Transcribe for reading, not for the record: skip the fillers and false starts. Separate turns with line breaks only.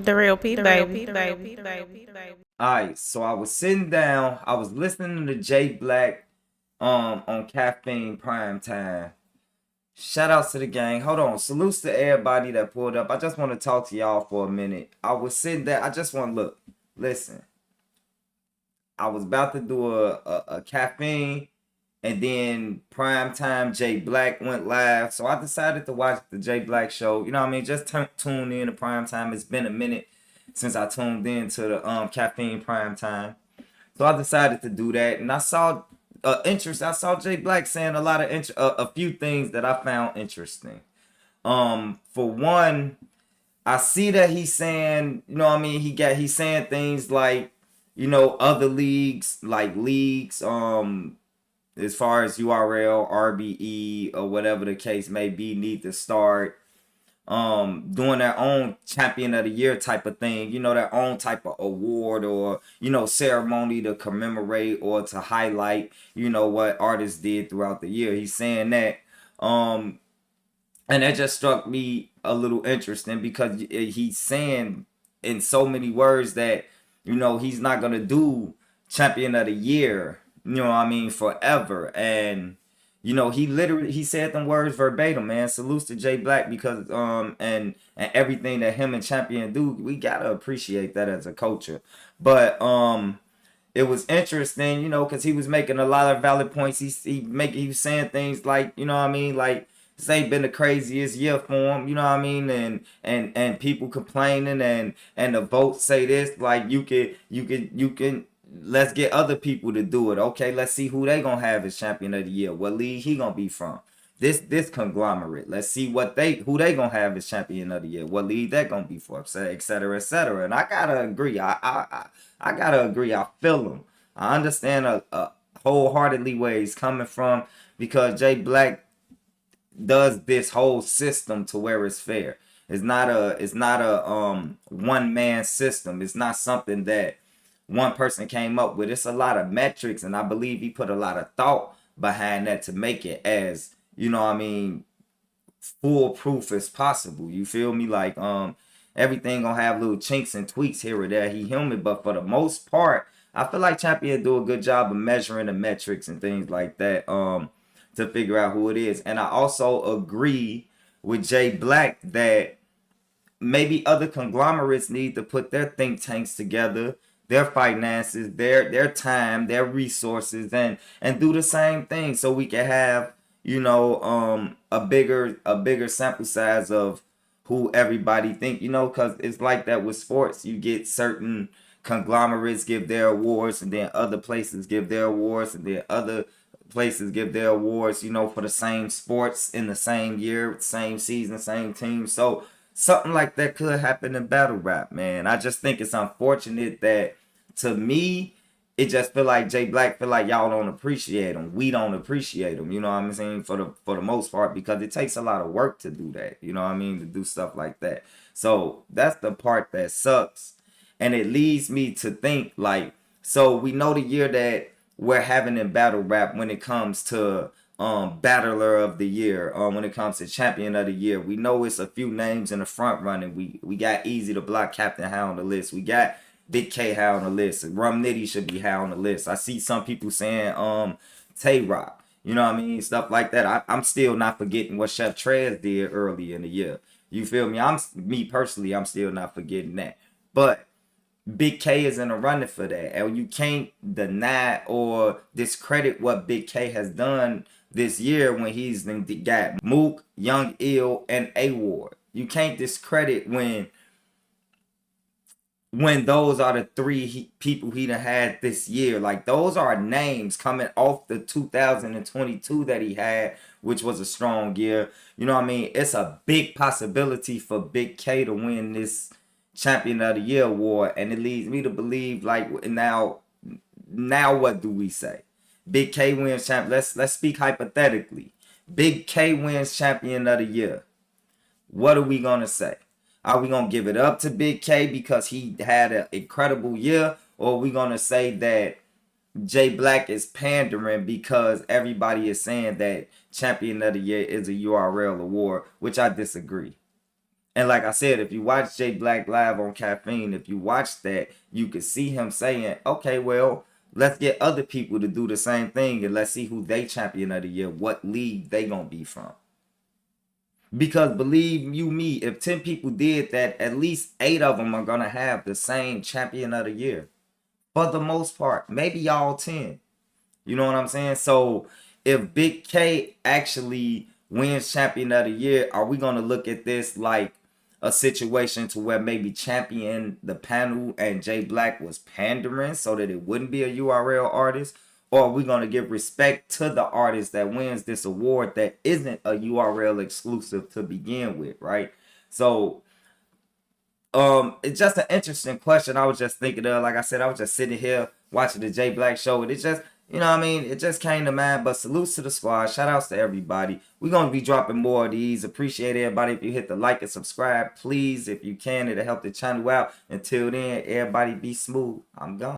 DaRealP, baby.
Alright, so I was sitting down, I was listening to Jay Black on Caffeine Prime Time. Shout outs to the gang. Hold on. Salutes to everybody that pulled up. I just want to talk to y'all for a minute. I was sitting there, I just want to look. Listen. I was about to do a caffeine, and then prime time Jay Black went live. So I decided to watch the Jay Black show. You know what I mean? Just tune in to prime time. It's been a minute since I tuned in to the caffeine prime time. So I decided to do that, and I saw interest. I saw Jay Black saying a lot of a few things that I found interesting. For one, I see that he's saying, you know what I mean, he's saying things like, other leagues, like leagues, as far as URL, RBE, or whatever the case may be, need to start doing their own champion of the year type of thing, their own type of award or, ceremony to commemorate or to highlight, what artists did throughout the year. He's saying that. And that just struck me a little interesting because he's saying in so many words that he's not gonna do champion of the year, what I mean, forever. And he said them words verbatim, man. Salutes to Jay Black because and everything that him and Champion do, we gotta appreciate that as a culture. But it was interesting, because he was making a lot of valid points. He was saying things like, what I mean, like this ain't been the craziest year for him, what I mean, and people complaining and the votes say this, like you can let's get other people to do it. Okay, let's see who they gonna have as champion of the year. What league he gonna be from? This conglomerate. Let's see who they gonna have as champion of the year. What league they gonna be for? Et cetera, et cetera. And I gotta agree. I gotta agree. I feel him. I understand wholeheartedly where he's coming from because Jay Black does this whole system to where it's fair. It's not a one man system. It's not something that one person came up with. It's a lot of metrics, and I believe he put a lot of thought behind that to make it as, what I mean, foolproof as possible. You feel me? Like everything gonna have little chinks and tweaks here or there. He human, but for the most part, I feel like Champion do a good job of measuring the metrics and things like that to figure out who it is. And I also agree with Jay Black that maybe other conglomerates need to put their think tanks together, their finances, their time, their resources, and do the same thing so we can have a bigger sample size of who everybody think, because it's like that with sports. You get certain conglomerates give their awards, and then other places give their awards, and then other places give their awards, for the same sports in the same year, same season, same team. So something like that could happen in battle rap, man. I just think it's unfortunate that, to me, it just feel like Jay Black feel like y'all don't appreciate him. We don't appreciate him. You know what I'm saying? For the most part, because it takes a lot of work to do that. You know what I mean? To do stuff like that. So that's the part that sucks, and it leads me to think like, so we know the year that we're having in battle rap when it comes to battler of the year, when it comes to champion of the year. We know it's a few names in the front running. We got Easy to Block Captain High on the list. We got Bigg K high on the list. Rum Nitty should be high on the list. I see some people saying Tay Rock. You know what I mean? Stuff like that. I'm still not forgetting what Chef Trez did early in the year. You feel me? Me personally, I'm still not forgetting that. But Bigg K is in the running for that. And you can't deny or discredit what Bigg K has done this year when he's got Mook, Young Ill, and A Ward. You can't discredit when those are the three people he done had this year. Like, those are names coming off the 2022 that he had, which was a strong year. You know what I mean? It's a big possibility for Bigg K to win this Champion of the Year award, and it leads me to believe, like, now what do we say? Bigg K wins champion. Let's speak hypothetically. Bigg K wins Champion of the Year. What are we gonna say? Are we gonna give it up to Bigg K because he had an incredible year, or are we gonna say that Jay Black is pandering because everybody is saying that Champion of the Year is a URL award, which I disagree. And like I said, if you watch Jay Black live on Caffeine, if you watch that, you could see him saying, okay, well, let's get other people to do the same thing and let's see who they champion of the year, what league they gonna be from. Because believe you me, if 10 people did that, at least 8 of them are gonna have the same champion of the year. For the most part. Maybe y'all 10. You know what I'm saying? So if Bigg K actually wins champion of the year, are we gonna look at this like a situation to where maybe champion the panel and Jay Black was pandering so that it wouldn't be a URL artist? Or are we gonna give respect to the artist that wins this award that isn't a URL exclusive to begin with, right? So it's just an interesting question. I was just thinking of, like I said, I was just sitting here watching the Jay Black show, and it just, you know what I mean, it just came to mind. But salutes to the squad, shout outs to everybody. We're gonna be dropping more of these. Appreciate everybody. If you hit the like and subscribe, please, if you can, it'll help the channel out. Until then, everybody be smooth. I'm gone.